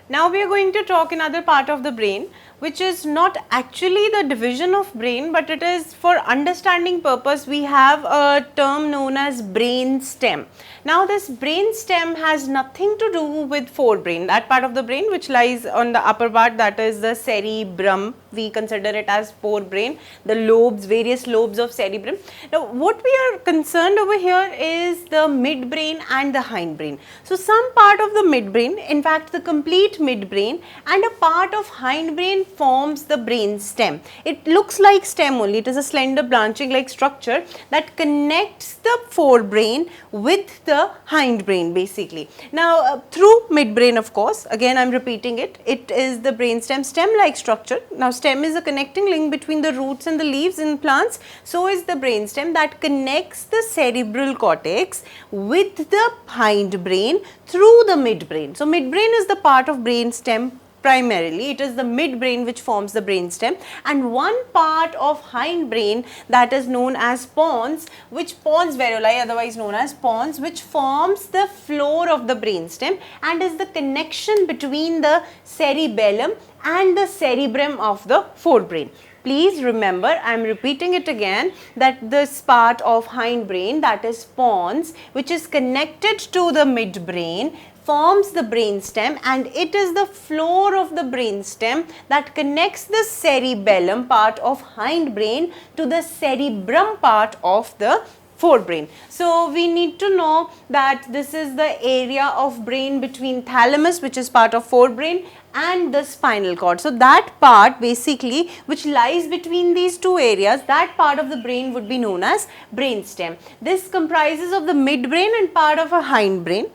Now we are going to talk another part of the brain, which is not actually the division of brain, but it is for understanding purpose. We have a term known as brain stem. Now this brain stem has nothing to do with forebrain, that part of the brain which lies on the upper part, that is the cerebrum. We consider it as forebrain, the lobes, various lobes of cerebrum. Now what we are concerned over here is the midbrain and the hindbrain. So some part of the midbrain, in fact the complete midbrain and a part of hindbrain forms the brain stem. It looks like stem only, it is a slender branching like structure that connects the forebrain with the hindbrain basically. Now through midbrain, of course, again I am repeating it, it is the brain stem like structure. Now stem is a connecting link between the roots and the leaves in plants. So is the brain stem that connects the cerebral cortex with the hindbrain through the midbrain. So midbrain is the part of brain stem. Primarily, it is the midbrain which forms the brain stem, and one part of hindbrain that is known as pons, which pons variouli, otherwise known as pons, which forms the floor of the brain stem and is the connection between the cerebellum and the cerebrum of the forebrain. Please remember, I am repeating it again, that this part of hindbrain, that is pons, which is connected to the midbrain, forms the brain stem, and it is the floor of the brain stem that connects the cerebellum part of hindbrain to the cerebrum part of the forebrain. So we need to know that this is the area of brain between thalamus, which is part of forebrain, and the spinal cord. So that part basically which lies between these two areas, that part of the brain would be known as brain stem. This comprises of the midbrain and part of a hindbrain.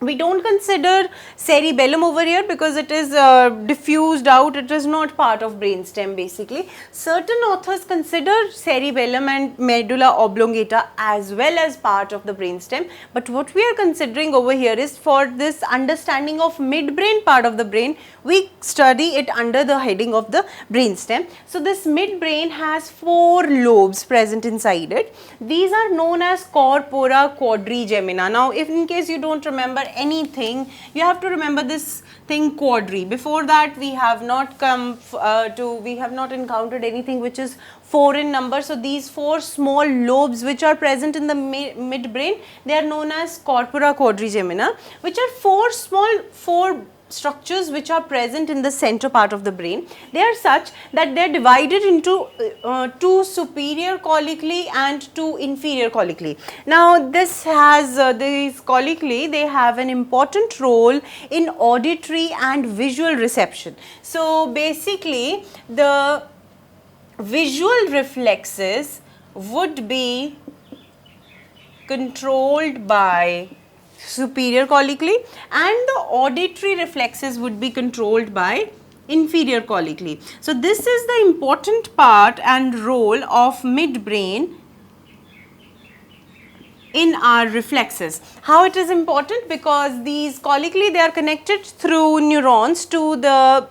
We don't consider cerebellum over here because it is diffused out, it is not part of brainstem basically. Certain authors consider cerebellum and medulla oblongata as well as part of the brainstem, but what we are considering over here is for this understanding of midbrain part of the brain, we study it under the heading of the brainstem. So this midbrain has 4 lobes present inside it. These are known as Corpora Quadrigemina. Now if in case you don't remember anything, you have to remember this thing quadri. Before that we have not we have not encountered anything which is 4 in number. So these 4 small lobes which are present in the midbrain, they are known as Corpora Quadrigemina, which are 4 structures which are present in the center part of the brain. They are such that they are divided into 2 superior colliculi and 2 inferior colliculi. Now this has these colliculi, they have an important role in auditory and visual reception. So basically the visual reflexes would be controlled by superior colliculi and the auditory reflexes would be controlled by inferior colliculi. So this is the important part and role of midbrain in our reflexes. How it is important? Because these colliculi, they are connected through neurons to the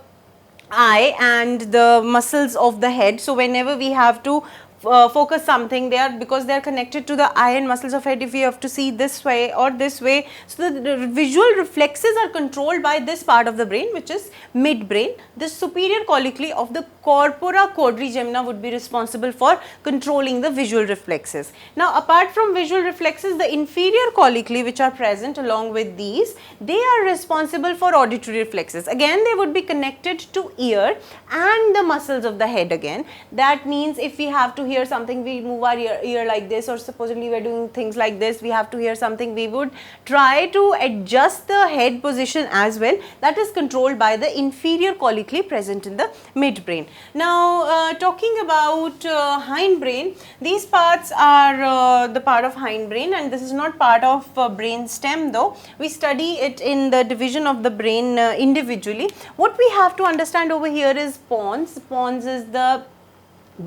eye and the muscles of the head. So whenever we have to focus something, because they are connected to the eye and muscles of head, if we have to see this way or this way, so the visual reflexes are controlled by this part of the brain, which is midbrain. The superior colliculi of the Corpora Quadrigemina would be responsible for controlling the visual reflexes. Now apart from visual reflexes, the inferior colliculi which are present along with these, they are responsible for auditory reflexes. Again they would be connected to ear and the muscles of the head again. That means if we have to hear something, we move our ear like this, or supposedly we are doing things like this, we have to hear something, we would try to adjust the head position as well. That is controlled by the inferior colliculi present in the midbrain. Now talking about hindbrain, these parts are the part of hindbrain, and this is not part of brain stem though. We study it in the division of the brain individually. What we have to understand over here is pons. Pons is the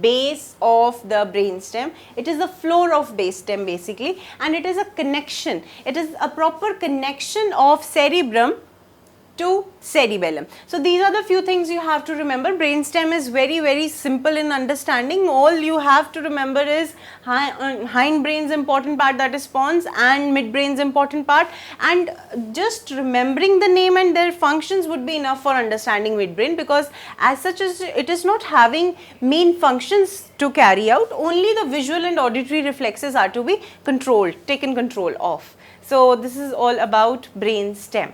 base of the brain stem. It is the floor of base stem basically, and it is a connection. It is a proper connection of cerebrum to cerebellum. So these are the few things you have to remember. Brainstem is very simple in understanding. All you have to remember is hindbrain's important part, that is pons, and midbrain's important part, and just remembering the name and their functions would be enough for understanding midbrain, because as such it is not having main functions to carry out. Only the visual and auditory reflexes are to be controlled, taken control of. So this is all about brainstem.